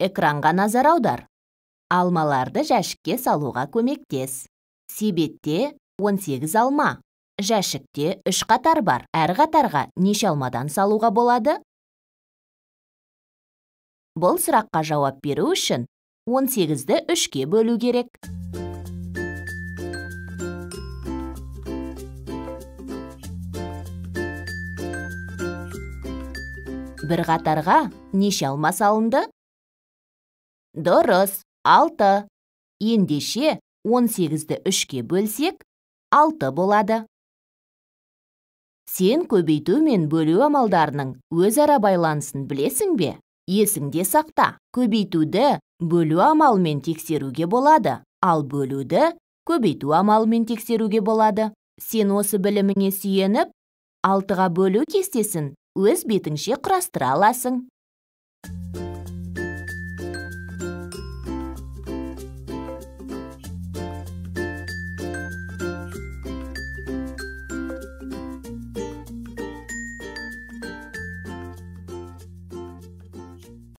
экранға назар аудар. Алмаларды жәшікке салуға көмектес. Себетте 18 алма. Жәшікте 3 қатар бар. Әр қатарға неше алмадан салуға болады? Бұл сұраққа жауап беру үшін 18-ді 3-ке бөлу керек. Бір қатарға неше алма салынды? Дұрыс, 6. Ендеше 18-ді 3-ке бөлсек, 6 болады. Сен көбейту мен бөлу амалдарының өзара байланысын білесің бе? Есіңде сақта, көбейтуді бөлу амалымен тексеруге болады, ал бөлуді көбейту амалымен тексеруге болады. Сен осы біліміңе сүйеніп, 6-ға бөлу кестесін өз бетіңше құрастыра аласың.